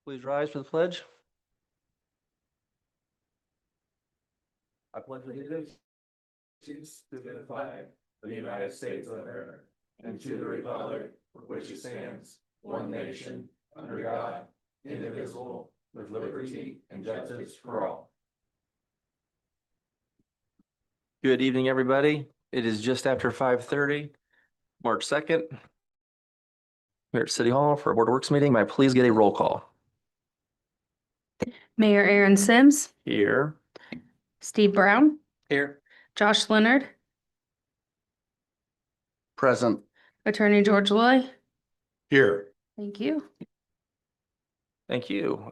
Please rise for the pledge. I pledge allegiance to the flag of the United States of America and to the republic for which it stands, one nation, under God, indivisible, with liberty and justice for all. Good evening, everybody. It is just after 5:30, March 2nd. We're at City Hall for a Board of Works meeting. May I please get a roll call? Mayor Aaron Sims, Here. Steve Brown, Here. Josh Leonard, Present. Attorney George Loy. Here. Thank you. Thank you.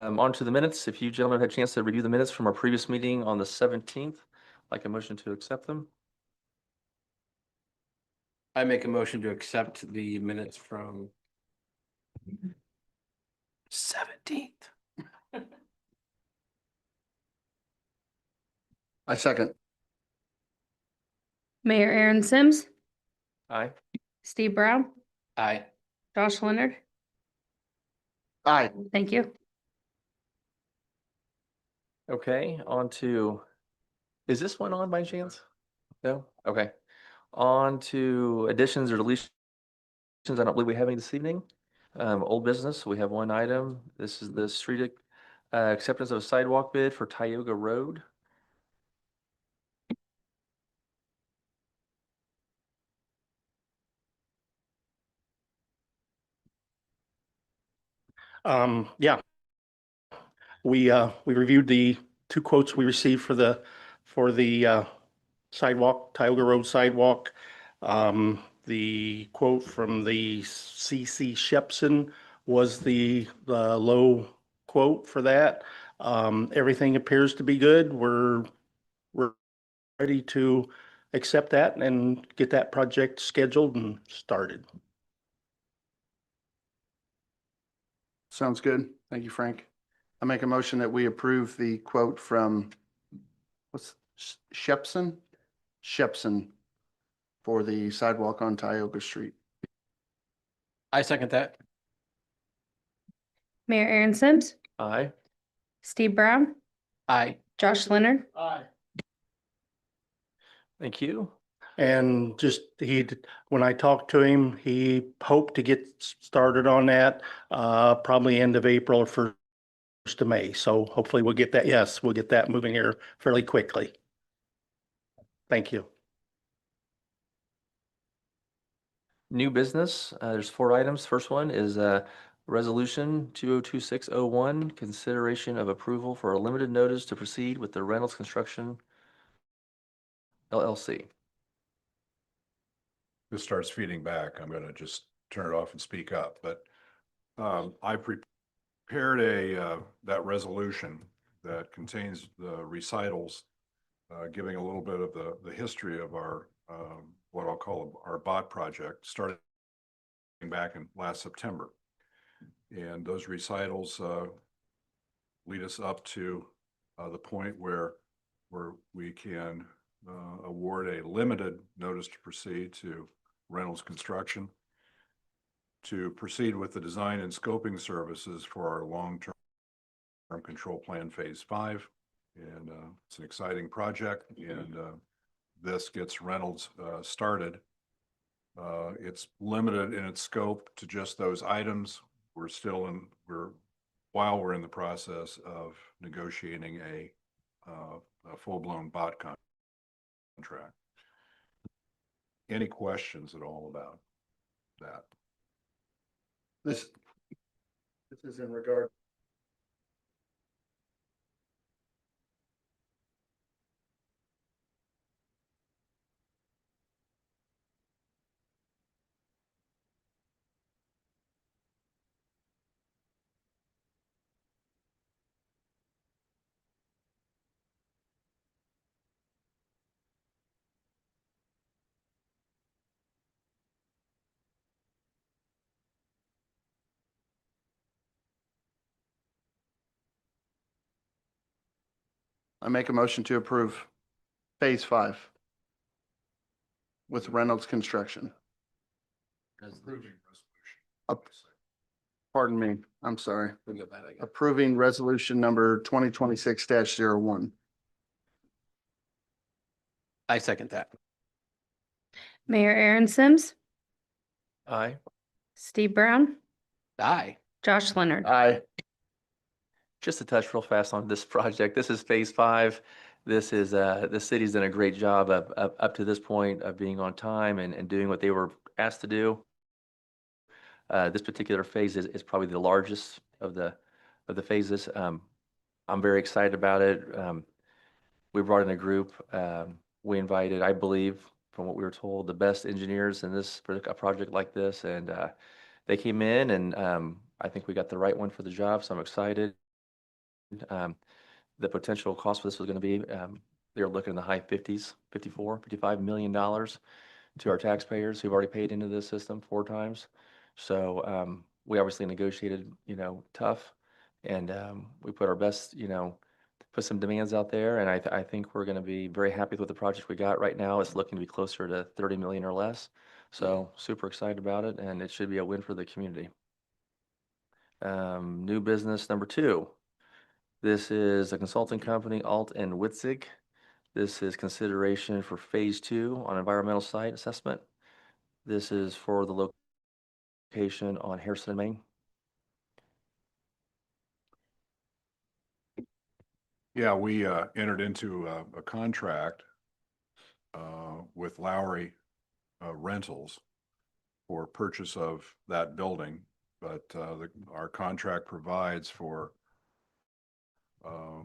On to the minutes. If you gentlemen had a chance to review the minutes from our previous meeting on the 17th, I'd like a motion to accept them. I make a motion to accept the minutes from 17th. I second. Mayor Aaron Sims, Aye. Steve Brown, aye. Josh Leonard. Aye. Thank you. Okay, on to, is this one on by chance? No? Okay. On to additions or deletions. I don't believe we have any this evening. Old business, we have one item. This is the street acceptance of a sidewalk bid for Tioga Road. Yeah. We reviewed the two quotes we received for the sidewalk, Tioga Road sidewalk. The quote from the C.C. Shepson was the low quote for that. Everything appears to be good. We're ready to accept that and get that project scheduled and started. Sounds good. Thank you, Frank. I make a motion that we approve the quote from Shepson for the sidewalk on Tioga Street. I second that. Mayor Aaron Sims, Aye. Steve Brown, Aye. Josh Leonard. Aye. Thank you. And just when I talked to him, he hoped to get started on that probably end of April or 1st of May. So hopefully we'll get that. Yes, we'll get that moving here fairly quickly. Thank you. New business, there's 4 items. First one is Resolution 202601, consideration of approval for a limited notice to proceed with the Reynolds Construction LLC. This starts feeding back. I'm going to just turn it off and speak up, but I prepared that resolution that contains the recitals, giving a little bit of the history of our what I'll call our bot project, starting back in last September. And those recitals lead us up to the point where we can award a limited notice to proceed to Reynolds Construction to proceed with the design and scoping services for our long-term control plan phase 5. And it's an exciting project, and this gets Reynolds started. It's limited in its scope to just those items. While we're in the process of negotiating a full-blown bot contract. Any questions at all about that? This is in regard. I make a motion to approve phase 5 with Reynolds Construction. Pardon me, I'm sorry. We'll go back, I guess. Approving resolution number 2026-01. I second that. Mayor Aaron Sims, Aye. Steve Brown, Aye. Josh Leonard. Aye. Just to touch real fast on this project, this is phase 5. This is, the city's done a great job of up to this point of being on time and doing what they were asked to do. This particular phase is probably the largest of the phases. I'm very excited about it. We brought in a group. We invited, I believe, from what we were told, the best engineers in this for a project like this, and they came in, and I think we got the right one for the job. So I'm excited. The potential cost for this was going to be, they were looking in the high 50s, $55 million to our taxpayers who've already paid into this system 4 times. So we obviously negotiated, tough, and we put our best, put some demands out there, and I think we're going to be very happy with the project we got right now. It's looking to be closer to 30 million or less. So super excited about it, and it should be a win for the community. New business number 2. This is a consulting company, Alt and Witzig. This is consideration for phase 2 on environmental site assessment. This is for the location on Harrison and Main. Yeah, we entered into a contract with Lowry Rentals for purchase of that building, but our contract provides for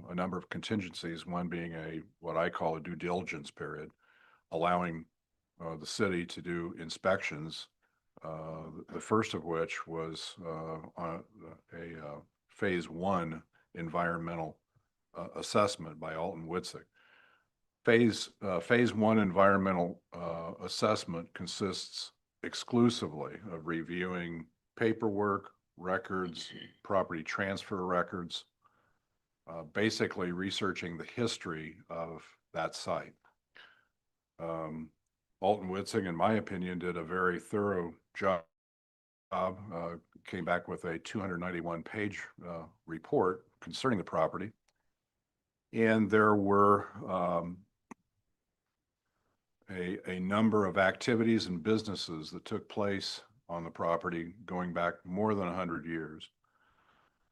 a number of contingencies, one being what I call a due diligence period, allowing the city to do inspections, the first of which was on a phase 1 environmental assessment by Alton Witzig. Phase 1 environmental assessment consists exclusively of reviewing paperwork, records, property transfer records, basically researching the history of that site. Alton Witzig, in my opinion, did a very thorough job. Came back with a 291-page report concerning the property. And there were a number of activities and businesses that took place on the property going back more than 100 years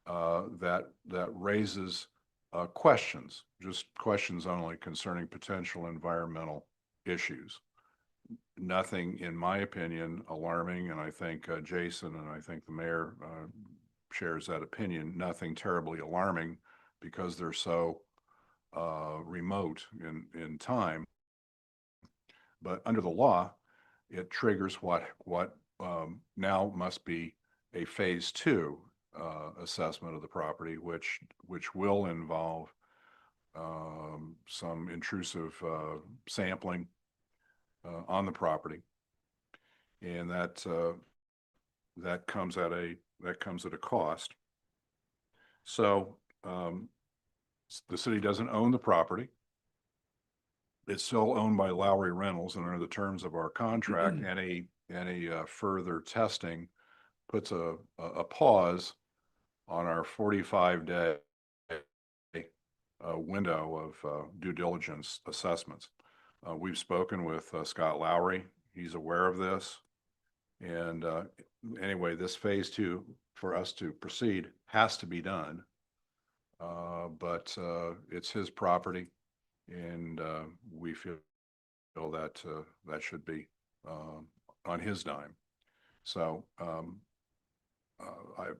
that raises questions, just questions only concerning potential environmental issues. Nothing, in my opinion, alarming, and I think Jason and I think the mayor shares that opinion, nothing terribly alarming because they're so remote in time. But under the law, it triggers what now must be a phase 2 assessment of the property, which will involve some intrusive sampling on the property, and that comes at a cost. So the city doesn't own the property. It's still owned by Lowry Rentals, and under the terms of our contract, any further testing puts a pause on our 45-day window of due diligence assessments. We've spoken with Scott Lowry. He's aware of this. And anyway, this phase 2 for us to proceed has to be done. But it's his property, and we feel that that should be on his dime. So I've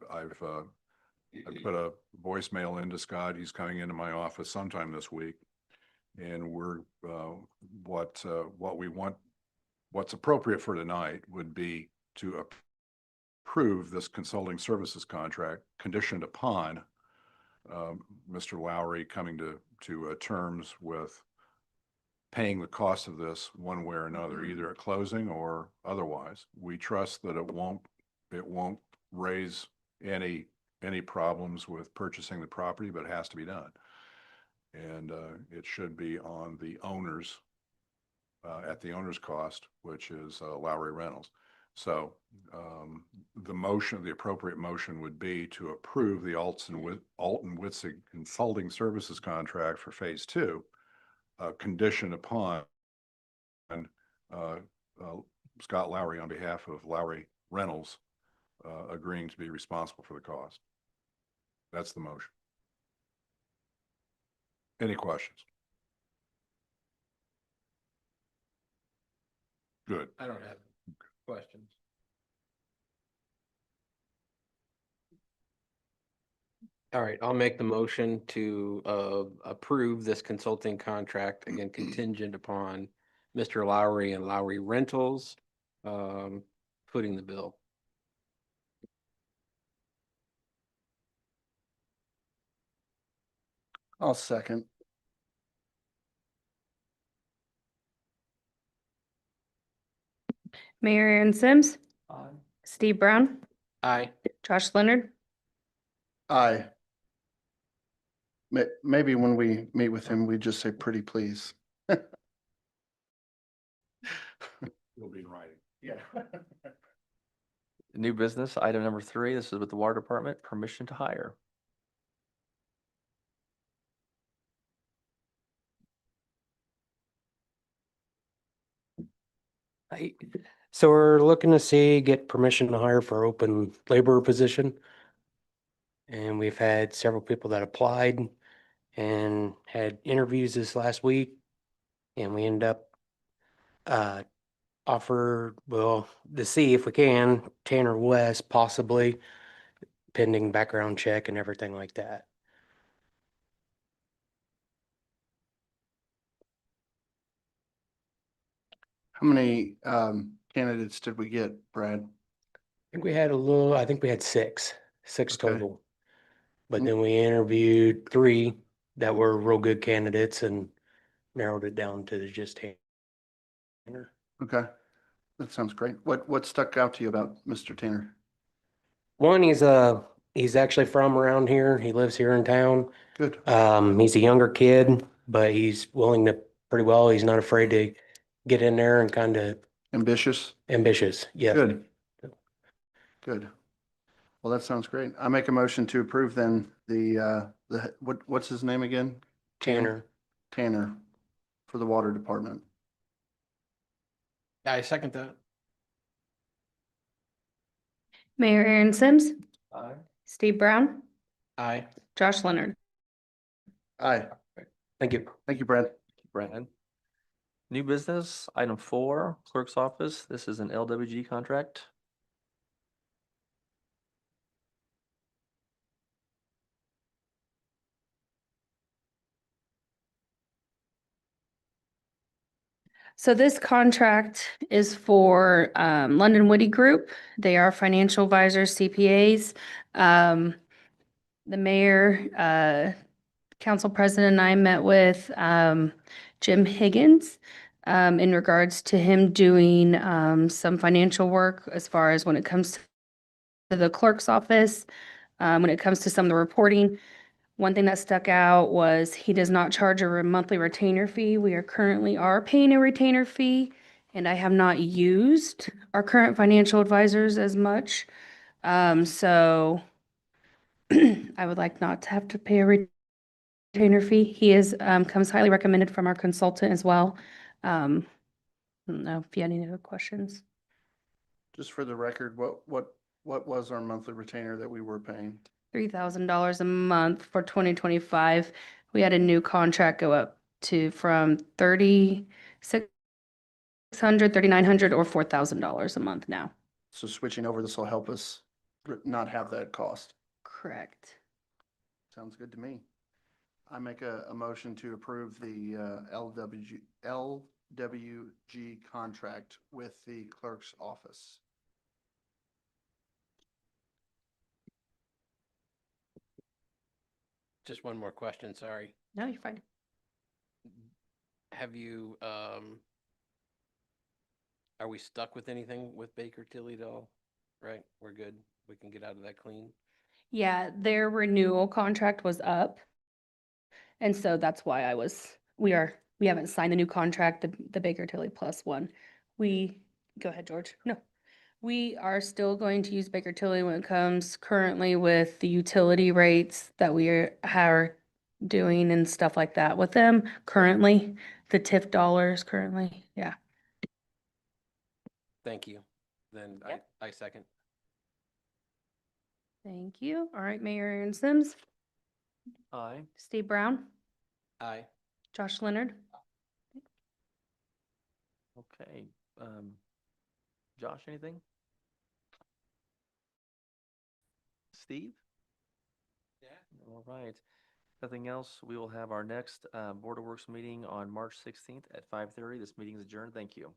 put a voicemail into Scott. He's coming into my office sometime this week, and we're what we want, what's appropriate for tonight would be to approve this consulting services contract conditioned upon Mr. Lowry coming to terms with paying the cost of this one way or another, either at closing or otherwise. We trust that it won't raise any problems with purchasing the property, but it has to be done. And it should be on the owners, at the owner's cost, which is Lowry Rentals. So the appropriate motion would be to approve the Alton Witzig Consulting Services contract for Phase 2, conditioned upon uh, uh, Scott Lowry on behalf of Lowry Reynolds agreeing to be responsible for the cost. That's the motion. Any questions? Good. I don't have questions. All right, I'll make the motion to approve this consulting contract, again contingent upon Mr. Lowry and Lowry Rentals footing the bill. I'll second. Mayor Aaron Sims, Steve Brown, Aye. Josh Leonard. Aye. Maybe when we meet with him, we just say pretty please. It'll be in writing. Yeah. New business, item number 3, this is with the Water Department, permission to hire. So we're looking to get permission to hire for open laborer position. And we've had several people that applied and had interviews this last week. And we end up to see if we can, Tanner West possibly, pending background check and everything like that. How many candidates did we get, Brad? I think we had six Okay. total. But Mm. then we interviewed 3 that were real good candidates and narrowed it down to just Tanner. Okay, that sounds great. What stuck out to you about Mr. Tanner? One, he's actually from around here. He lives here in town. Good. He's a younger kid, but he's willing to pretty well. He's not afraid to get in there and kind of Ambitious? ambitious. Yes. Good. Good. Well, that sounds great. I make a motion to approve then what's his name again? Tanner. Tanner for the water department. I second that. Mayor Aaron Sims, Aye. Steve Brown, Aye. Josh Leonard. Aye. Thank you. Thank you, Brad. Brandon. New business, item 4, clerk's office, this is an LWG contract. So this contract is for London Woody Group. They are financial advisors, CPAs. The mayor, council president and I met with Jim Higgins in regards to him doing some financial work as far as when it comes to the clerk's office, when it comes to some of the reporting. One thing that stuck out was he does not charge a monthly retainer fee. We are currently paying a retainer fee, and I have not used our current financial advisors as much. So I would like not to have to pay a retainer fee. He comes highly recommended from our consultant as well. I don't know if you had any other questions. Just for the record, what was our monthly retainer that we were paying? $3,000 a month for 2025. We had a new contract go up from $3,600, $3,900, or $4,000 a month now. So switching over, this will help us not have that cost. Correct. Sounds good to me. I make a motion to approve the LWG contract with the clerk's office. Just one more question, sorry. No, you're fine. Have you, are we stuck with anything with Baker Tilly at all? Right, we're good. We can get out of that clean. Yeah, their renewal contract was up. And so that's why we haven't signed the new contract, the Baker Tilly plus one. Go ahead, George. No. We are still going to use Baker Tilly when it comes currently with the utility rates that are doing and stuff like that with them currently, the TIF dollars currently, yeah. Thank you. Then Yep. I second. Thank you. All right, Mayor Aaron Sims, Aye. Steve Brown, Aye. Josh Leonard. Okay, Josh, anything? Steve? Yeah. All right. Nothing else. We will have our next Board of Works meeting on March 16th at 5:30. This meeting is adjourned. Thank you.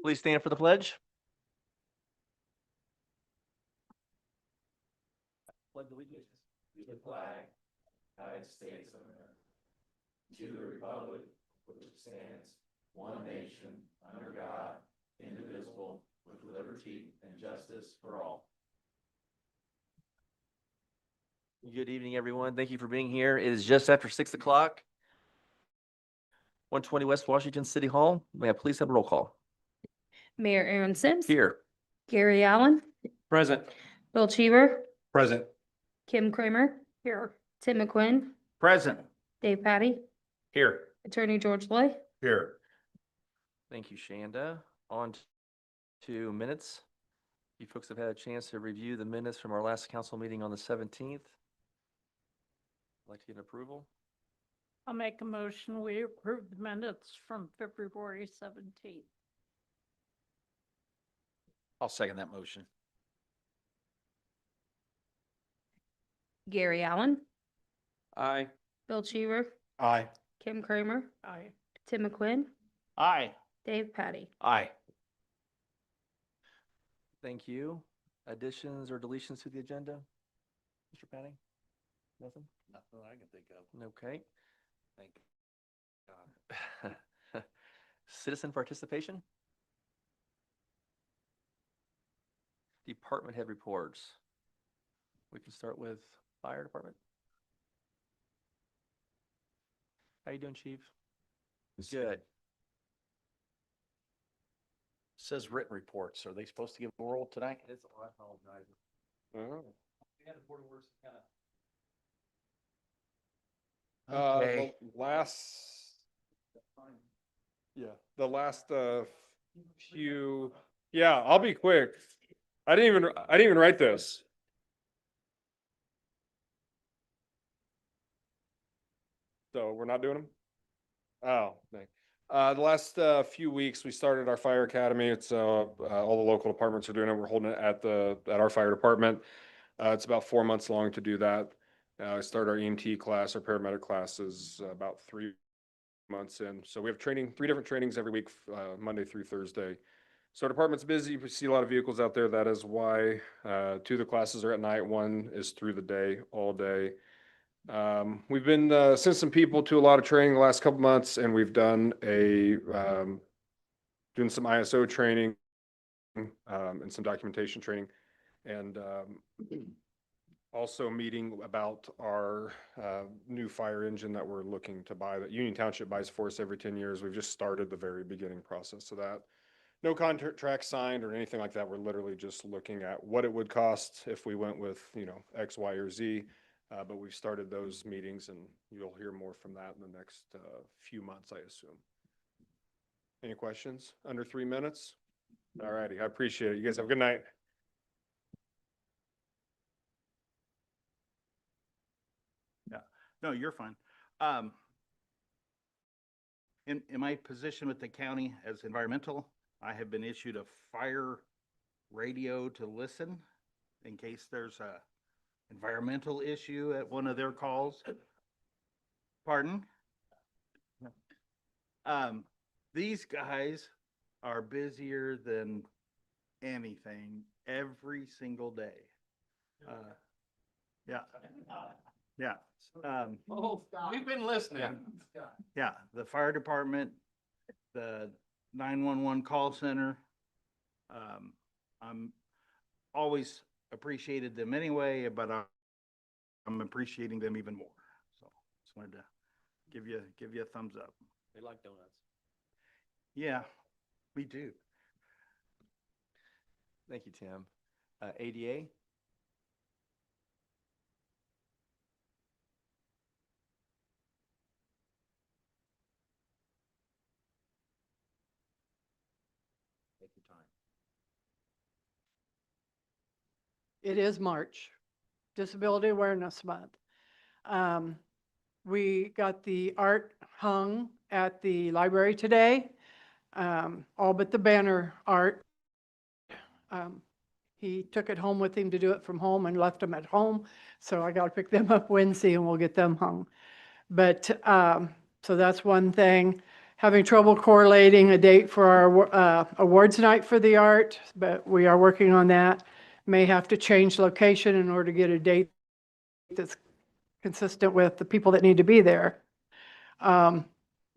Please stand for the pledge. Pledge allegiance to the flag, United States of America, to the republic which stands one nation under God, indivisible, with liberty and justice for all. Good evening, everyone. Thank you for being here. It is just after 6 o'clock. 120 West Washington City Hall. May I please have a roll call? Mayor Aaron Sims. Here. Gary Allen, Present. Bill Cheever, Present. Kim Kramer. Here. Tim McQuinn, Present. Dave Patty, Here. Attorney George Loy. Here. Thank you, Shanda. On to minutes. You folks have had a chance to review the minutes from our last council meeting on the 17th. I'd like to get an approval. I'll make a motion, we approve the minutes from February 17th. I'll second that motion. Gary Allen, Aye. Bill Cheever, Aye. Kim Kramer, Aye. Tim McQuinn, Aye. Dave Patty. Aye. Thank you. Additions or deletions to the agenda? Mr. Patty? Nothing? Nothing I can think of. Okay. Thank Citizen participation? Department head reports. We can start with fire department. How you doing, chief? Good. Says written reports. Are they supposed to give oral tonight? It's, I apologize. Oh. We had a board of works kind of. Okay. The last few, yeah, I'll be quick. I didn't even write this. So we're not doing them? Oh, dang. The last few weeks, we started our fire academy. It's all the local departments are doing it. We're holding it at our fire department. It's about 4 months long to do that. I started our EMT class, our paramedic classes about 3 months in. So we have training, 3 different trainings every week, Monday through Thursday. So our department's busy. We see a lot of vehicles out there. That is why 2 of the classes are at night. 1 is through the day, all day. We've been sent some people to a lot of training the last couple months, and we've done doing some ISO training and some documentation training, and also meeting about our new fire engine that we're looking to buy that Union Township buys for us every 10 years. We've just started the very beginning process of that. No contract signed or anything like that. We're literally just looking at what it would cost if we went with, X, Y, or Z. But we've started those meetings, and you'll hear more from that in the next few months, I assume. Any questions? Under 3 minutes? All righty. I appreciate it. You guys have a good night. No, you're fine. In my position with the county as environmental, I have been issued a fire radio to listen in case there's a environmental issue at one of their calls. Pardon? These guys are busier than anything every single day. Yeah. Yeah. We've been listening. Yeah, the fire department, the 911 call center. I'm always appreciated them anyway, but I'm appreciating them even more. So just wanted to give you a thumbs up. They like donuts. Yeah, we do. Thank you, Tim. ADA? Take your time. It is March, Disability Awareness Month. We got the art hung at the library today, all but the banner art. He took it home with him to do it from home and left them at home. So I got to pick them up Wednesday and we'll get them hung. But, so that's one thing. having trouble correlating a date for our awards night for the art, but we are working on that. May have to change location in order to get a date that's consistent with the people that need to be there.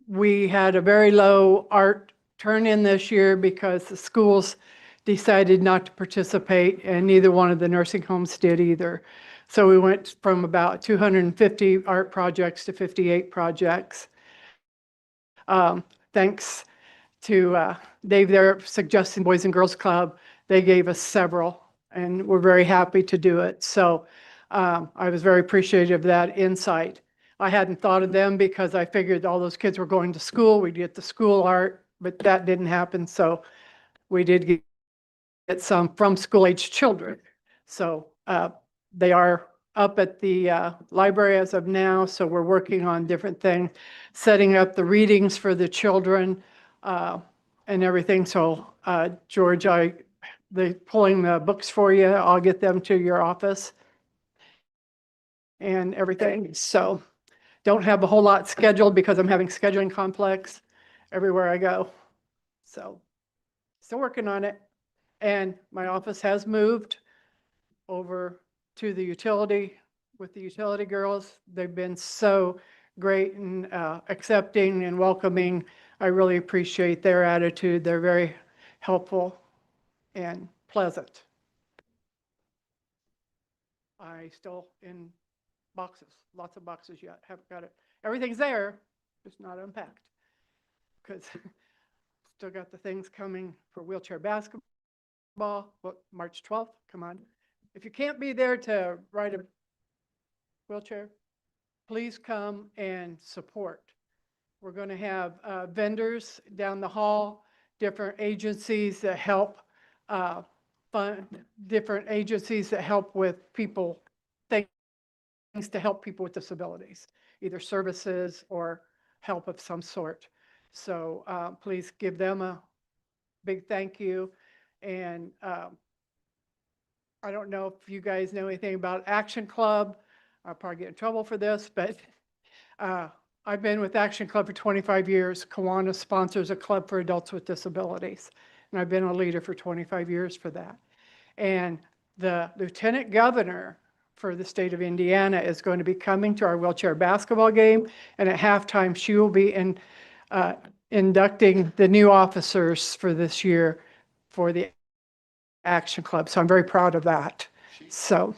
We had a very low art turn-in this year because the schools decided not to participate, and neither one of the nursing homes did either. So we went from about 250 art projects to 58 projects. Thanks to Dave there suggesting Boys and Girls Club, they gave us several, and we're very happy to do it. So I was very appreciative of that insight. I hadn't thought of them because I figured all those kids were going to school, we'd get the school art, but that didn't happen. So we did get some from school-aged children. So they are up at the library as of now, so we're working on different things, setting up the readings for the children and everything. So George, they're pulling the books for you. I'll get them to your office and everything. So don't have a whole lot scheduled because I'm having scheduling conflicts everywhere I go. So still working on it. And my office has moved over to the utility with the utility girls. They've been so great and accepting and welcoming. I really appreciate their attitude. They're very helpful and pleasant. I still in boxes, lots of boxes yet. Haven't got it. Everything's there, just not unpacked. Because still got the things coming for wheelchair basketball. What, March 12th? Come on. If you can't be there to ride a wheelchair, please come and support. We're going to have vendors down the hall, different agencies that help fund, different agencies that help with people, things to help people with disabilities, either services or help of some sort. So please give them a big thank you. And I don't know if you guys know anything about Action Club. I'll probably get in trouble for this, but I've been with Action Club for 25 years. Kiwanis sponsors a club for adults with disabilities, and I've been a leader for 25 years for that. And the lieutenant governor for the state of Indiana is going to be coming to our wheelchair basketball game, and at halftime she will be inducting the new officers for this year for the Action Club. So I'm very proud of that. So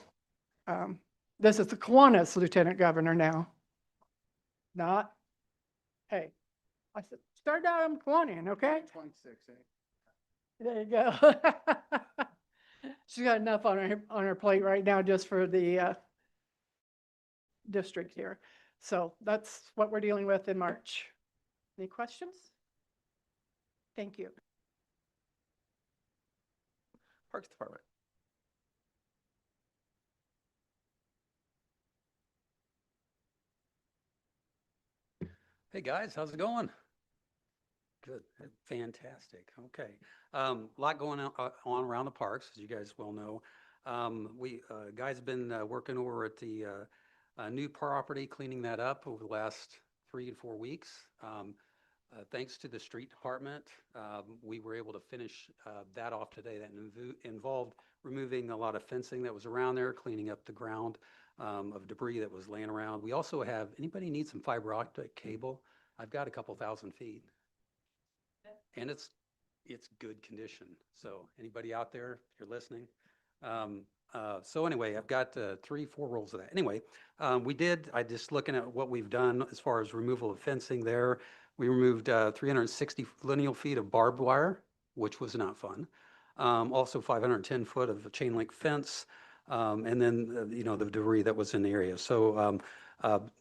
this is the Kiwanis lieutenant governor now. Not, hey, I said, start out on Kiwanian, okay? 26, eh? There you go. She's got enough on her plate right now just for the district here. So that's what we're dealing with in March. Any questions? Thank you. Parks Department. Hey guys, how's it going? Good, fantastic. Okay, lot going on around the parks, as you guys well know. We guys have been working over at the new property, cleaning that up over the last 3 to 4 weeks. Thanks to the street department, we were able to finish that off today. That involved removing a lot of fencing that was around there, cleaning up the ground of debris that was laying around. We also have, anybody need some fiber optic cable? I've got a couple thousand feet. And it's good condition. So anybody out there, if you're listening. So anyway, I've got 3-4 rolls of that. Anyway, I just looking at what we've done as far as removal of fencing there. We removed 360 lineal feet of barbed wire, which was not fun. Also 510 foot of chain link fence. And then, the debris that was in the area. So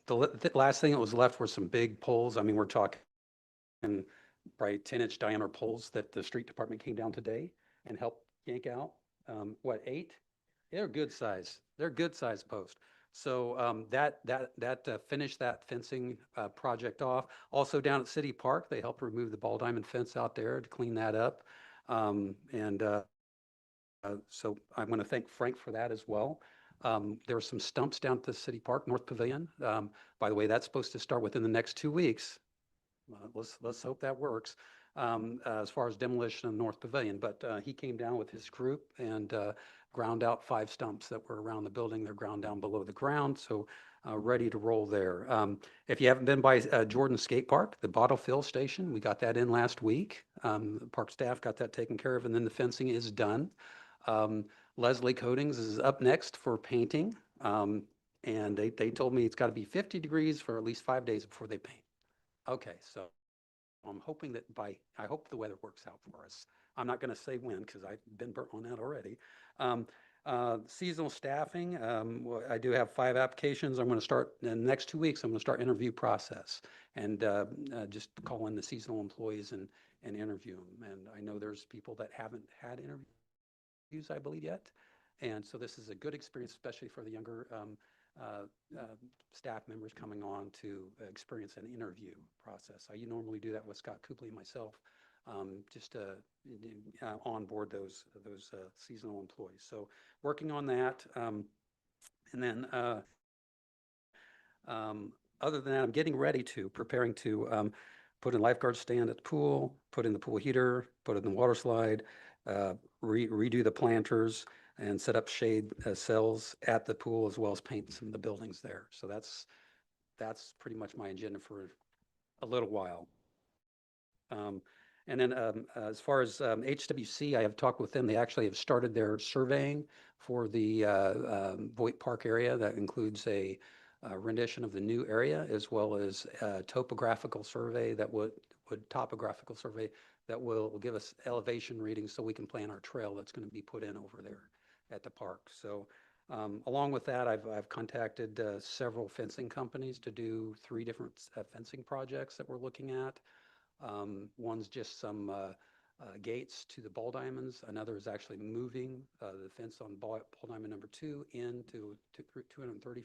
the last thing that was left were some big poles. I mean, we're talking probably 10-inch diameter poles that the street department came down today and helped yank out. 8? They're good size. They're good size posts. So that finished that fencing project off. Also down at City Park, they helped remove the ball diamond fence out there to clean that up. So I'm going to thank Frank for that as well. There were some stumps down at the City Park North Pavilion. By the way, that's supposed to start within the next 2 weeks. let's hope that works. As far as demolition of North Pavilion, but he came down with his group and ground out 5 stumps that were around the building. They're ground down below the ground, so ready to roll there. If you haven't been by Jordan Skate Park, the bottle fill station, we got that in last week. The park staff got that taken care of, and then the fencing is done. Leslie Coatings is up next for painting. And they told me it's got to be 50 degrees for at least 5 days before they paint. Okay, so I'm hoping that I hope the weather works out for us. I'm not going to say when because I've been burnt on that already. Seasonal staffing, well, I do have 5 applications. I'm going to start in the next 2 weeks. I'm going to start interview process and just call in the seasonal employees and interview them. And I know there's people that haven't had interviews, I believe, yet. And so this is a good experience, especially for the younger staff members coming on to experience an interview process. I normally do that with Scott Copley and myself, just to onboard those seasonal employees. So working on that, and then other than that, I'm getting ready to preparing to put in lifeguard stand at the pool, put in the pool heater, put in the water slide, redo the planters, and set up shade cells at the pool as well as paint some of the buildings there. So that's pretty much my agenda for a little while. And then as far as HWC, I have talked with them. They actually have started their surveying for the Voight Park area. That includes a rendition of the new area as well as a topographical survey that topographical survey that will give us elevation readings so we can plan our trail that's going to be put in over there at the park. So along with that, I've contacted several fencing companies to do 3 different fencing projects that we're looking at. One's just some gates to the ball diamonds. Another is actually moving the fence on ball diamond number 2 into 230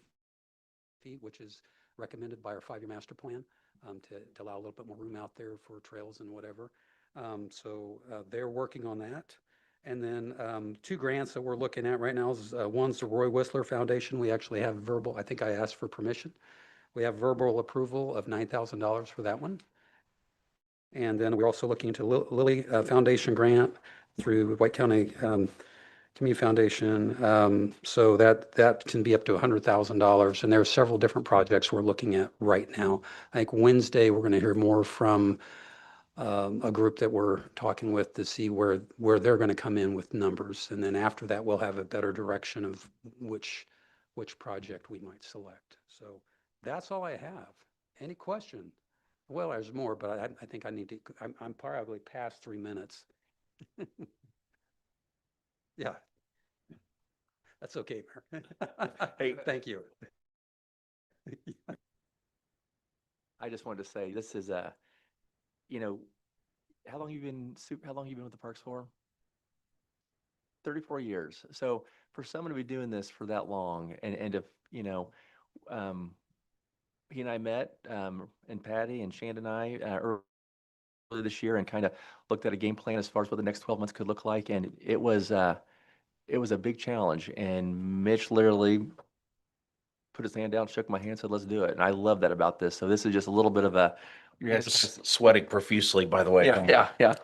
feet, which is recommended by our 5-year master plan to allow a little bit more room out there for trails and whatever. So they're working on that. And then 2 grants that we're looking at right now is one's the Roy Whistler Foundation. We actually have verbal, I think I asked for permission. We have verbal approval of $9,000 for that one. And then we're also looking into Lilly Foundation grant through White County Community Foundation. So that can be up to $100,000. And there are several different projects we're looking at right now. I think Wednesday, we're going to hear more from a group that we're talking with to see where they're going to come in with numbers. And then after that, we'll have a better direction of which project we might select. So that's all I have. Any question? Well, there's more, but I think I need to, I'm probably past 3 minutes. Yeah. That's okay, Mayor. Hey. Thank you. I just wanted to say, this is how long you been with the parks for? 34 years. So for someone to be doing this for that long and if, he and I met, and Patty and Shand and I, early this year and kind of looked at a game plan as far as what the next 12 months could look like. And it was a big challenge. And Mitch literally put his hand down, shook my hand, said, let's do it. And I love that about this. So this is just a little bit of your guys are sweating profusely, by the way. Yeah.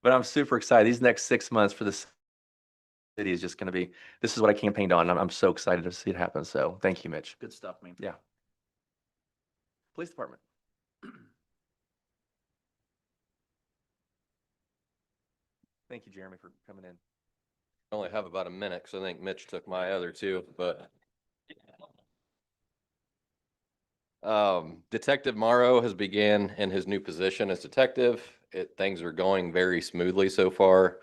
But I'm super excited. These next 6 months for this city is just going to be, this is what I campaigned on. I'm so excited to see it happen. So thank you, Mitch. Good stuff, man. Yeah. Police Department. Thank you, Jeremy, for coming in. I only have about a minute because I think Mitch took my other 2, but Detective Morrow has began in his new position as detective. Things are going very smoothly so far.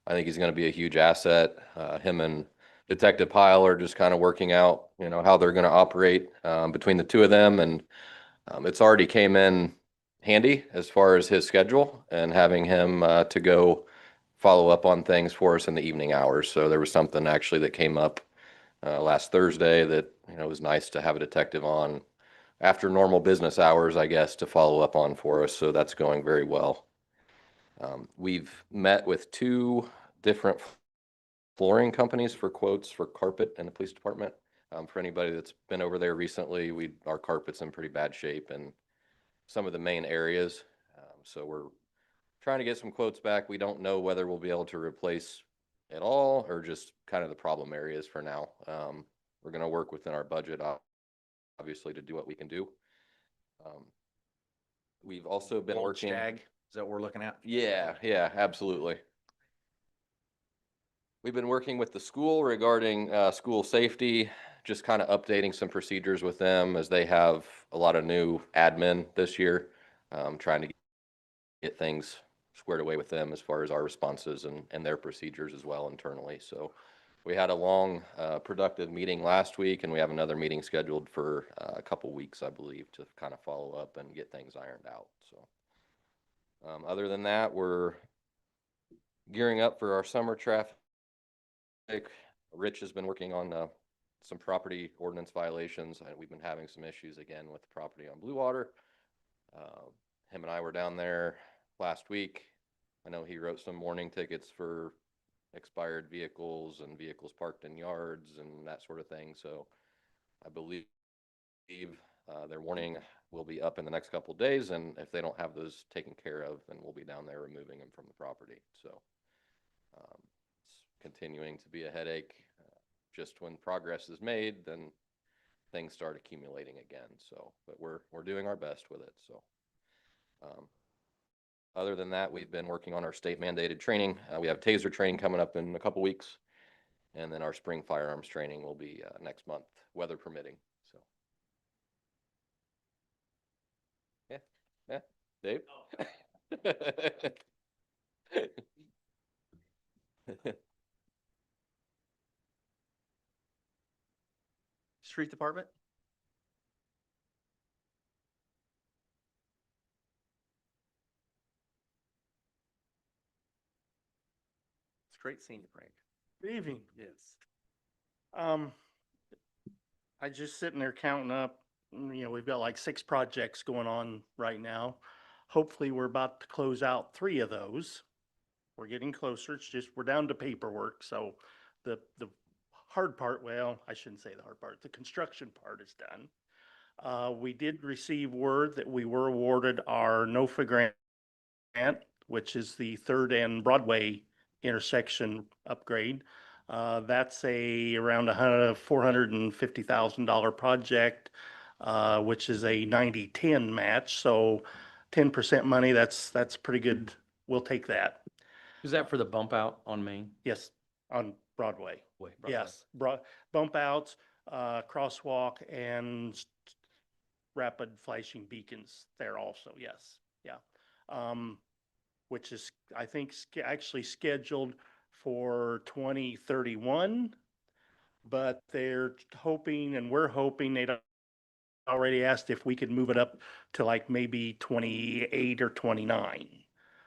I think he's going to be a huge asset. Him and Detective Pyle are just kind of working out, how they're going to operate between the 2 of them. And it's already came in handy as far as his schedule and having him to go follow up on things for us in the evening hours. So there was something actually that came up last Thursday that, was nice to have a detective on after normal business hours, I guess, to follow up on for us. So that's going very well. We've met with 2 different flooring companies for quotes for carpet in the police department. For anybody that's been over there recently, our carpet's in pretty bad shape and some of the main areas. So we're trying to get some quotes back. We don't know whether we'll be able to replace it all or just kind of the problem areas for now. We're going to work within our budget, obviously, to do what we can do. We've also been Walled working. Stag, is that what we're looking at? Yeah, absolutely. We've been working with the school regarding school safety, just kind of updating some procedures with them as they have a lot of new admin this year, trying to get things squared away with them as far as our responses and their procedures as well internally. So we had a long, productive meeting last week, and we have another meeting scheduled for a couple weeks, I believe, to kind of follow up and get things ironed out. So other than that, we're gearing up for our summer traffic. Rich has been working on some property ordinance violations, and we've been having some issues again with the property on Blue Water. Him and I were down there last week. I know he wrote some warning tickets for expired vehicles and vehicles parked in yards and that sort of thing. So I believe their warning will be up in the next couple of days, and if they don't have those taken care of, then we'll be down there removing them from the property. So it's continuing to be a headache. Just when progress is made, then things start accumulating again. So, but we're doing our best with it. So other than that, we've been working on our state mandated training. We have taser training coming up in a couple weeks, and then our spring firearms training will be next month, weather permitting. So yeah, Dave. Street Department? It's great seeing you, Frank. Good evening. Yes. I just sitting there counting up, we've got like 6 projects going on right now. Hopefully, we're about to close out 3 of those. We're getting closer. It's just, we're down to paperwork. So the hard part, well, I shouldn't say the hard part, the construction part is done. We did receive word that we were awarded our NOFA grant, which is the 3rd and Broadway intersection upgrade. That's around $450,000 project, which is a 90-10 match. So 10% money, that's pretty good. We'll take that. Is that for the bump out on Main? Yes, on Broadway. Broadway. Yes, bump outs, crosswalk, and rapid flashing beacons there also. Yes, yeah. Which is, I think, actually scheduled for 2031, but they're hoping, and we're hoping, they'd already asked if we could move it up to like maybe 28 or 29.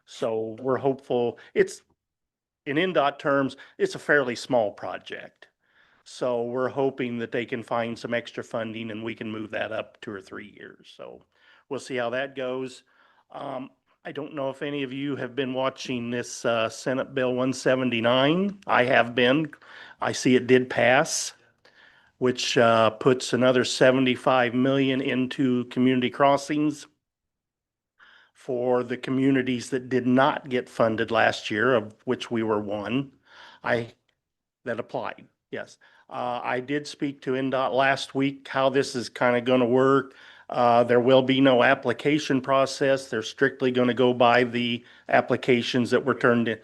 So we're hopeful. It's, in NDOT terms, it's a fairly small project. So we're hoping that they can find some extra funding and we can move that up 2 or 3 years. So we'll see how that goes. I don't know if any of you have been watching this Senate Bill 179. I have been. I see it did pass, which puts another 75 million into community crossings for the communities that did not get funded last year, of which we were one. That applied, yes. I did speak to NDOT last week, how this is kind of going to work. There will be no application process. They're strictly going to go by the applications that were turned in.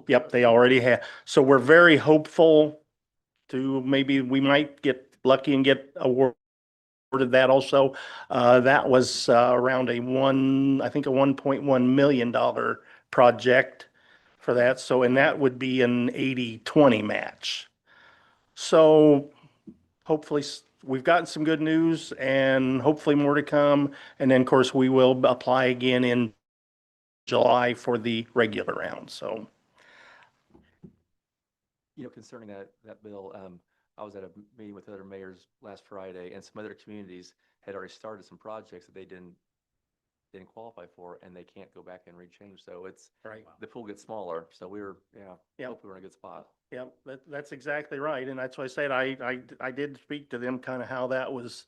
Yep, they already have. So we're very hopeful to, maybe we might get lucky and get awarded that also. That was around I think a $1.1 million project for that. So, and that would be an 80-20 match. So hopefully we've gotten some good news and hopefully more to come. And then, of course, we will apply again in July for the regular round. So, Concerning that bill, I was at a meeting with other mayors last Friday, and some other communities had already started some projects that they didn't qualify for, and they can't go back and rechange. So it's right. The pool gets smaller. So hope we're in a good spot. Yeah, that's exactly right. And that's why I said I did speak to them kind of how that was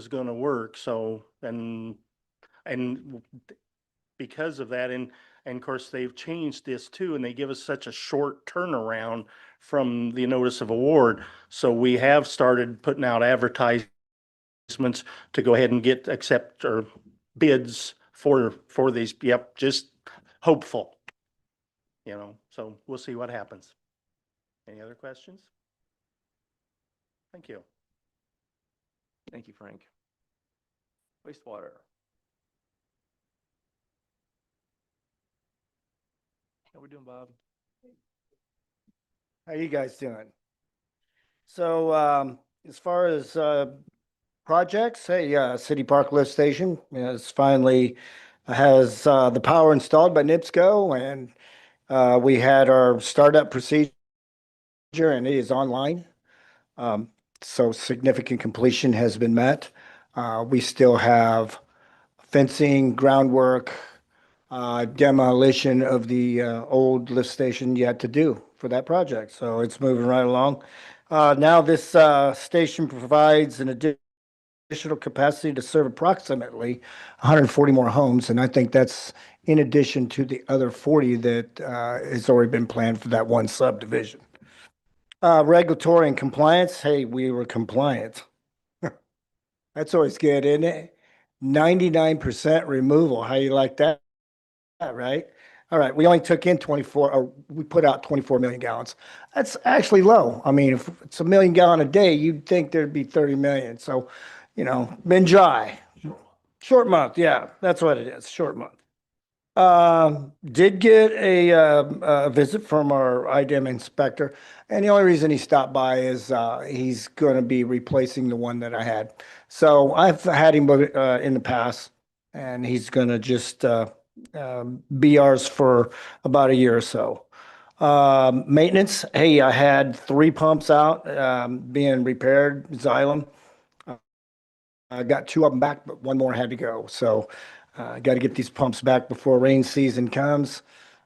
going to work. So, and And because of that, and of course, they've changed this too, and they give us such a short turnaround from the notice of award. So we have started putting out advertisements to go ahead and accept or bids for these. Yep, just hopeful. So we'll see what happens. Any other questions? Thank you. Thank you, Frank. Wastewater. How we doing, Bob? How you guys doing? So, as far as projects, hey, City Park Lift Station is finally has the power installed by NIPSCO, and we had our startup procedure, and it is online. So significant completion has been met. We still have fencing, groundwork, demolition of the old lift station yet to do for that project. So it's moving right along. Now this station provides an additional capacity to serve approximately 140 more homes, and I think that's in addition to the other 40 that has already been planned for that one subdivision. Regulatory and compliance, hey, we were compliant. That's always good, isn't it? 99% removal. How you like that? Right? All right. We only took in 24, or we put out 24 million gallons. That's actually low. I mean, if it's a million gallon a day, you'd think there'd be 30 million. So, been dry. Short month. Yeah, that's what it is. Short month. Did get a visit from our IDEM inspector, and the only reason he stopped by is he's going to be replacing the one that I had. So I've had him in the past, and he's going to just be ours for about a year or so. Maintenance. Hey, I had 3 pumps out being repaired, Xylem. I got 2 of them back, but 1 more had to go. So got to get these pumps back before rain season comes.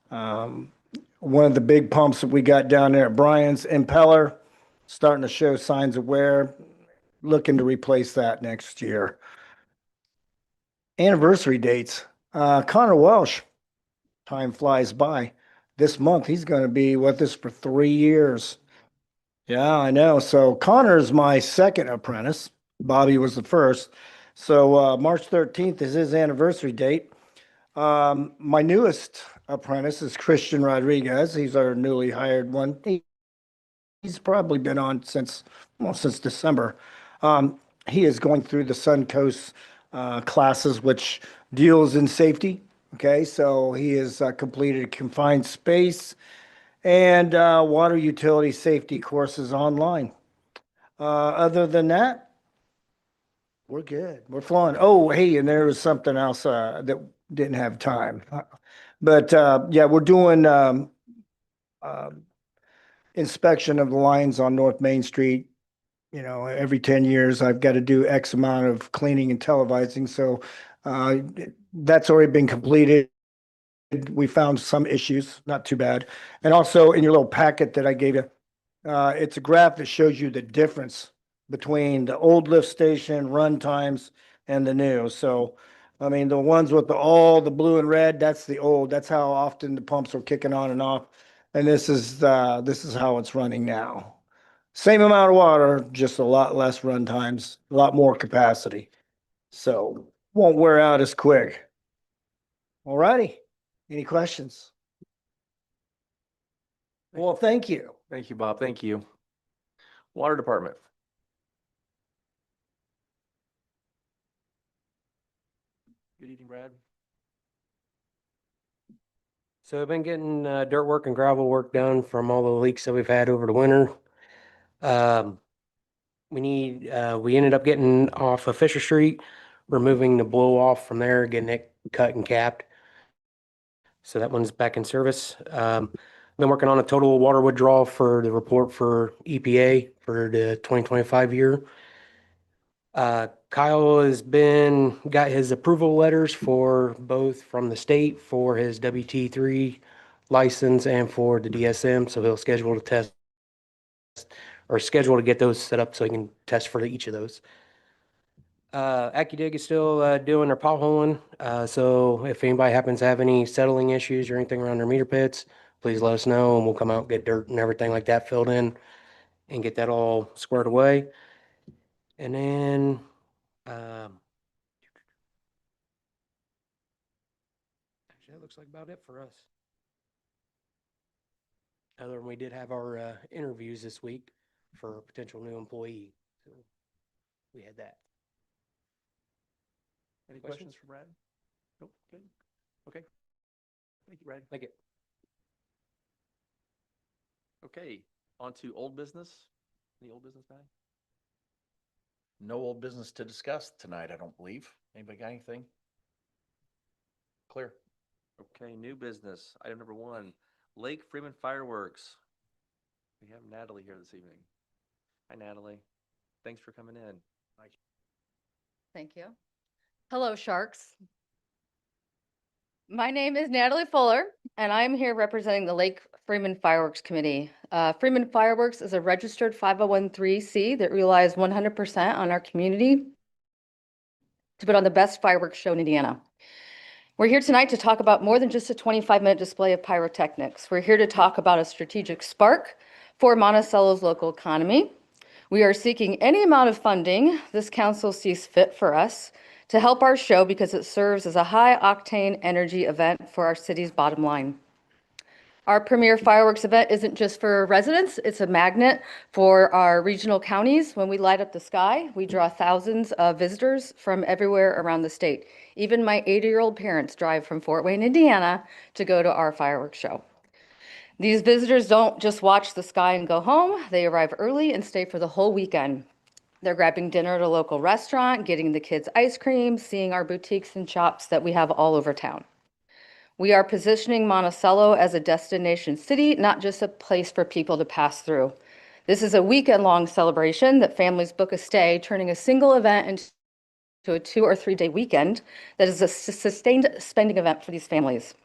One of the big pumps that we got down there at Brian's, impeller, starting to show signs of wear. Looking to replace that next year. Anniversary dates. Connor Welsh, time flies by. This month, he's going to be with us for 3 years. Yeah, I know. So Connor's my second apprentice. Bobby was the first. So March 13th is his anniversary date. My newest apprentice is Christian Rodriguez. He's our newly hired one. He's probably been on since December. He is going through the Suncoast classes, which deals in safety. Okay, so he has completed a confined space and water utility safety courses online. Other than that, we're good. We're flowing. Oh, hey, and there was something else that didn't have time. But yeah, we're doing inspection of the lines on North Main Street. Every 10 years, I've got to do X amount of cleaning and televising. So that's already been completed. We found some issues, not too bad. And also in your little packet that I gave you, it's a graph that shows you the difference between the old lift station run times and the new. So, I mean, the ones with all the blue and red, that's the old. That's how often the pumps are kicking on and off. And this is how it's running now. Same amount of water, just a lot less run times, a lot more capacity. So won't wear out as quick. All righty. Any questions? Well, thank you. Thank you, Bob. Thank you. Water Department. Good evening, Brad. So I've been getting dirt work and gravel work done from all the leaks that we've had over the winter. We ended up getting off of Fisher Street, removing the blow off from there, getting it cut and capped. So that one's back in service. Been working on a total water withdrawal for the report for EPA for the 2025 year. Kyle got his approval letters for both from the state for his WT3 license and for the DSM. So he'll schedule to test or schedule to get those set up so he can test for each of those. AccuDig is still doing their potholing. So if anybody happens to have any settling issues or anything around their meter pits, please let us know and we'll come out, get dirt and everything like that filled in and get that all squared away. And then, actually, that looks like about it for us. Other than we did have our interviews this week for a potential new employee. So we had that. Any questions for Brad? Nope, good. Okay. Thank you, Brad. Thank you. Okay, on to old business. Any old business, guy? No old business to discuss tonight, I don't believe. Anybody got anything? Clear. Okay, new business. Item number 1, Lake Freeman Fireworks. We have Natalie here this evening. Hi, Natalie. Thanks for coming in. Thank you. Hello, Sharks. My name is Natalie Fuller, and I'm here representing the Lake Freeman Fireworks Committee. Freeman Fireworks is a registered 501(c) that relies 100% on our community to put on the best fireworks show in Indiana. We're here tonight to talk about more than just a 25-minute display of pyrotechnics. We're here to talk about a strategic spark for Monticello's local economy. We are seeking any amount of funding this council sees fit for us to help our show because it serves as a high-octane energy event for our city's bottom line. Our premier fireworks event isn't just for residents, it's a magnet for our regional counties. When we light up the sky, we draw thousands of visitors from everywhere around the state. Even my 80-year-old parents drive from Fort Wayne, Indiana to go to our fireworks show. These visitors don't just watch the sky and go home. They arrive early and stay for the whole weekend. They're grabbing dinner at a local restaurant, getting the kids ice cream, seeing our boutiques and shops that we have all over town. We are positioning Monticello as a destination city, not just a place for people to pass through. This is a weekend-long celebration that families book a stay, turning a single event into a 2 or 3 day weekend that is a sustained spending event for these families.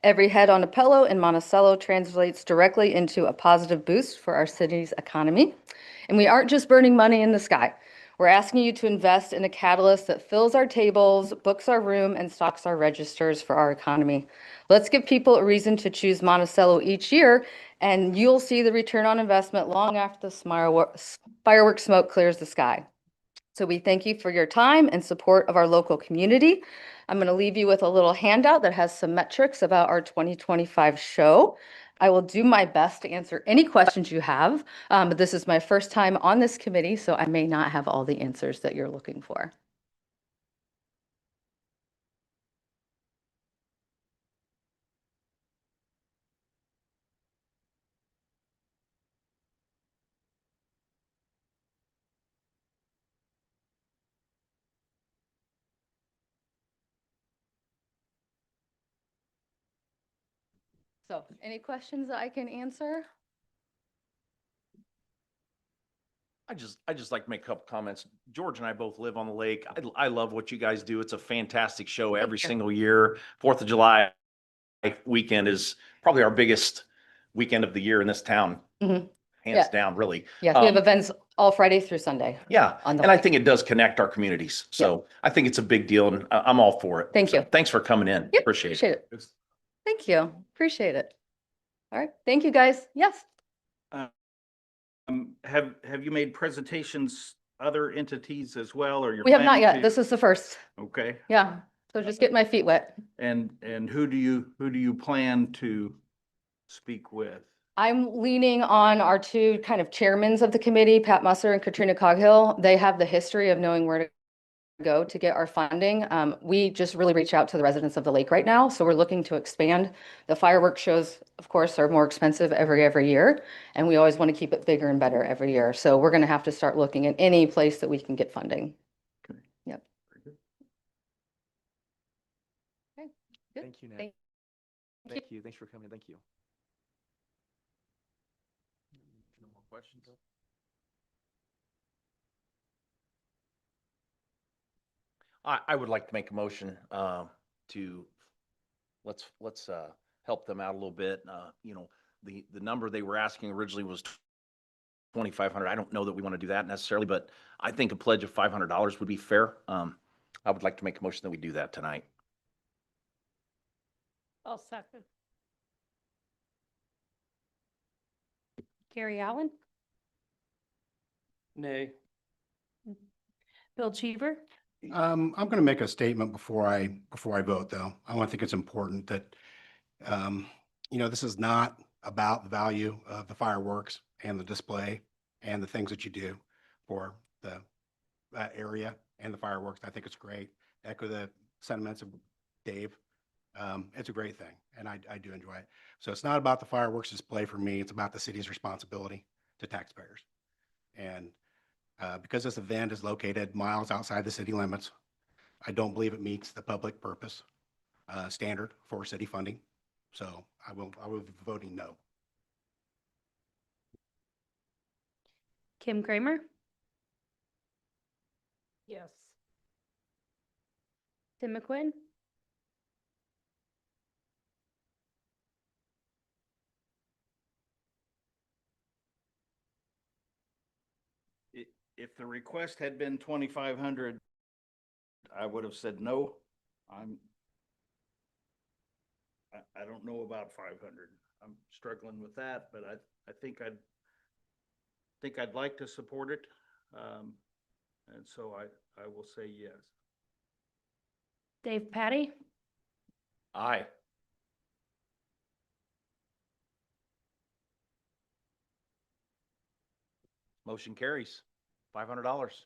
Every head on a pillow in Monticello translates directly into a positive boost for our city's economy. And we aren't just burning money in the sky. We're asking you to invest in a catalyst that fills our tables, books our room, and stocks our registers for our economy. Let's give people a reason to choose Monticello each year, and you'll see the return on investment long after the fireworks smoke clears the sky. So we thank you for your time and support of our local community. I'm going to leave you with a little handout that has some metrics about our 2025 show. I will do my best to answer any questions you have, but this is my first time on this committee, so I may not have all the answers that you're looking for. So any questions that I can answer? I just like to make a couple comments. George and I both live on the lake. I love what you guys do. It's a fantastic show every you. single year. 4th of July weekend is probably our biggest weekend of the year in this town. Mhm. Hands Yeah. down, really. Yeah, we have events all Friday through Sunday. Yeah, on the and I lake. think it does connect our communities. So I think it's a big deal and I'm all for it. Thank So you. Thanks for coming in. Yep, Appreciate it. it. Thank you. Appreciate it. All right. Thank you, guys. Yes. Have you made presentations other entities as well, or you're We have not planning yet. to? This is the first. Okay. Yeah. So just get my feet wet. And who do you plan to speak with? I'm leaning on our two kind of chairmans of the committee, Pat Musser and Katrina Coghill. They have the history of knowing where to go to get our funding. We just really reach out to the residents of the lake right now. So we're looking to expand. The fireworks shows, of course, are more expensive every year. And we always want to keep it bigger and better every year. So we're going to have to start looking at any place that we can get funding. Okay. Yep. Very good. Okay. Good. Thank you, Nat. Thank Thank you. Thanks for coming. Thank you. No more questions? I would like to make a motion to let's help them out a little bit. The number they were asking originally was 2,500. I don't know that we want to do that necessarily, but I think a pledge of $500 would be fair. I would like to make a motion that we do that tonight. I'll second. Gary Allen, Nay. Bill Cheever, I'm going to make a statement before I vote, though. I think it's important that, this is not about the value of the fireworks and the display and the things that you do for that area and the fireworks. I think it's great. Echo the sentiments of Dave. It's a great thing, and I do enjoy it. So it's not about the fireworks display for me. It's about the city's responsibility to taxpayers. And because this event is located miles outside the city limits, I don't believe it meets the public purpose standard for city funding. So I will be voting no. Kim Kramer, Yes. Tim McQuinn, If the request had been 2,500, I would have said no. I don't know about 500. I'm struggling with that, but I think I'd like to support it. And so I will say yes. Dave Patty, Aye. Motion carries. $500.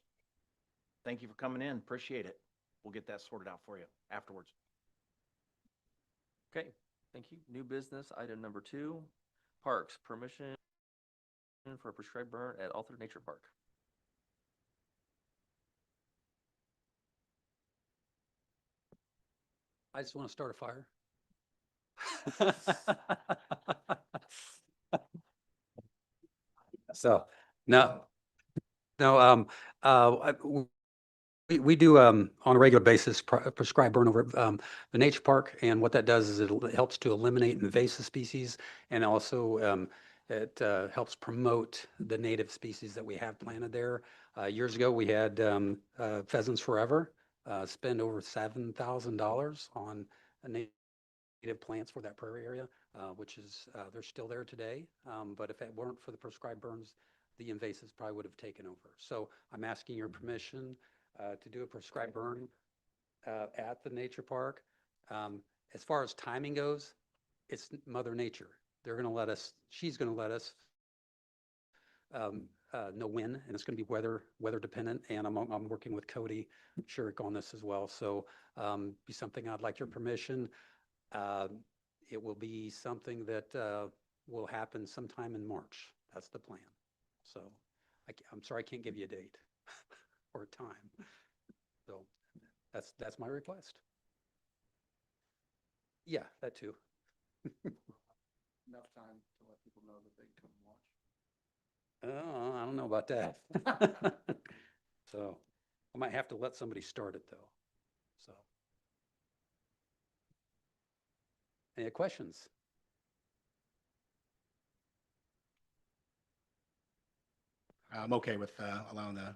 Thank you for coming in. Appreciate it. We'll get that sorted out for you afterwards. Okay, thank you. New business, item number 2, parks, permission for a prescribed burn at Alter Nature Park. I just want to start a fire. So, no, we do, on a regular basis, prescribe burn over, the nature park. And what that does is it helps to eliminate invasive species. And also, it helps promote the native species that we have planted there. Years ago, we had Pheasants Forever spend over $7,000 on a native plants for that prairie area, which is, they're still there today. But if it weren't for the prescribed burns, the invasives probably would have taken over. So I'm asking your permission to do a prescribed burn at the nature park. As far as timing goes, it's Mother Nature. They're going to let us, she's going to let us know when, and it's going to be weather dependent. And I'm working with Cody Shurik on this as well. So be something I'd like your permission. It will be something that will happen sometime in March. That's the plan. So I'm sorry, I can't give you a date or a time. So that's my request. Yeah, that too. Enough time to let people know that they can watch. Oh, I don't know about that. So I might have to let somebody start it though. So. Any questions? I'm okay with allowing the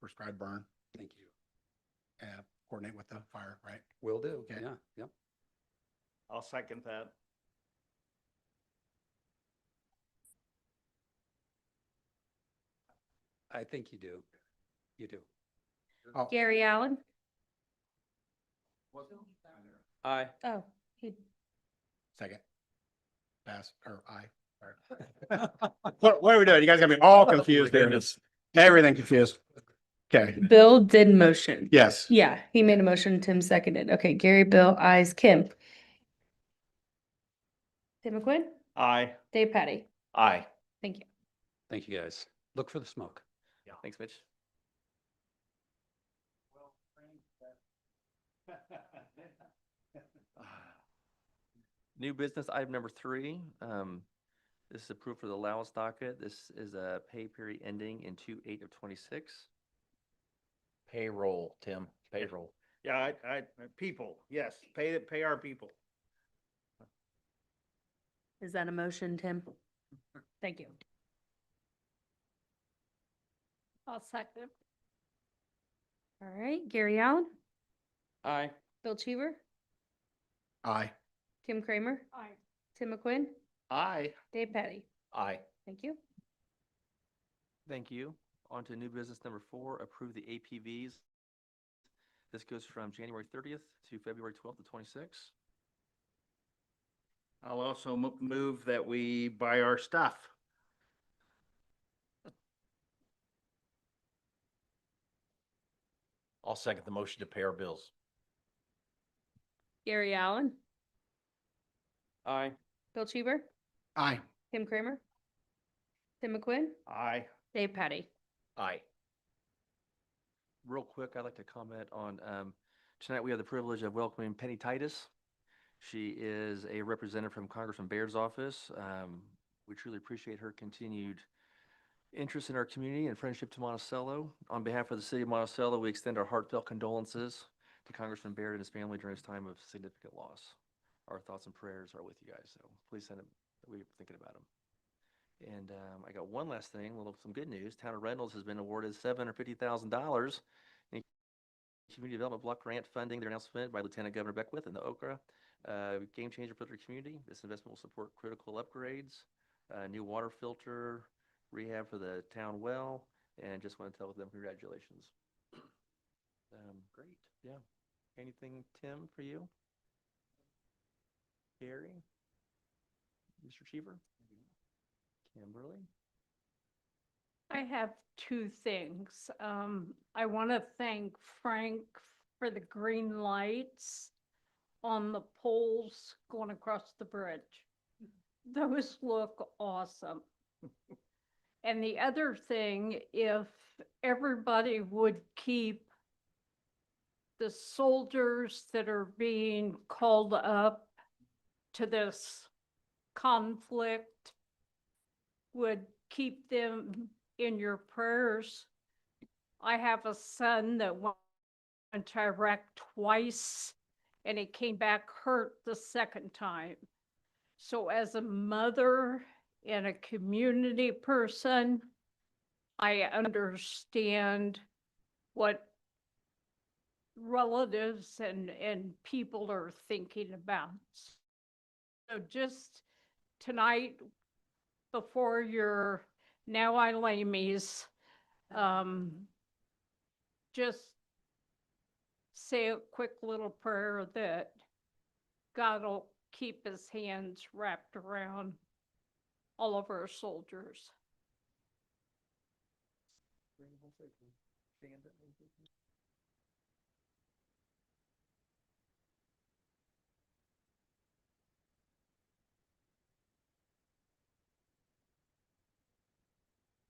prescribed burn. Thank you. Coordinate with the fire, right? Will do. Okay. Yeah, yep. I'll second that. I think you do. You do. Oh, Gary Allen. Aye. Oh, he, second. Pass or aye. Sorry. What are we doing? You guys got me all confused here. Everything confused. Okay. Bill did motion. Yes. Yeah, he made a motion, Tim seconded. Okay, Gary, Bill, ayes, Kim. Tim McQuinn, Aye. Dave Patty. Aye. Thank you. Thank you, guys. Look for the smoke. Yeah, thanks, Mitch. New business, item number 3. This is approved for the allowance docket. This is a pay period ending in 2/8 of 26. Payroll, Tim, payroll. Yeah, people, yes, pay our people. Is that a motion, Tim? Thank you. I'll second. All right, Gary Allen, Aye. Bill Cheever, Aye. Kim Kramer, Aye. Tim McQuinn, Aye. Dave Petty. Aye. Thank you. Thank you. On to new business number 4, approve the APVs. This goes from January 30th to February 12th to 26th. I'll also move that we buy our stuff. I'll second the motion to pay our bills. Gary Allen, Aye. Bill Cheever, Aye. Kim Kramer, Tim McQuinn, Aye. Dave Petty. Aye. Real quick, I'd like to comment on, tonight we have the privilege of welcoming Penny Titus. She is a representative from Congressman Baird's office. We truly appreciate her continued interest in our community and friendship to Monticello. On behalf of the city of Monticello, we extend our heartfelt condolences to Congressman Baird and his family during his time of significant loss. Our thoughts and prayers are with you guys, so please send them, we're thinking about them. And I got one last thing, some good news. Town of Reynolds has been awarded $750,000 in community development block grant funding. Their announcement by Lieutenant Governor Beckwith and the Okra. Game changer for their community. This investment will support critical upgrades, new water filter, rehab for the town well, and just want to tell them congratulations. Great, yeah. Anything, Tim, for you? Gary? Mr. Cheever? Kimberly? I have two things. I want to thank Frank for the green lights on the poles going across the bridge. Those look awesome. And the other thing, if everybody would keep the soldiers that are being called up to this conflict, would keep them in your prayers. I have a son that went to Iraq twice and he came back hurt the second time. So as a mother and a community person, I understand what relatives and people are thinking about. So just tonight, before your now I lay me's, just say a quick little prayer that God will keep his hands wrapped around all of our soldiers.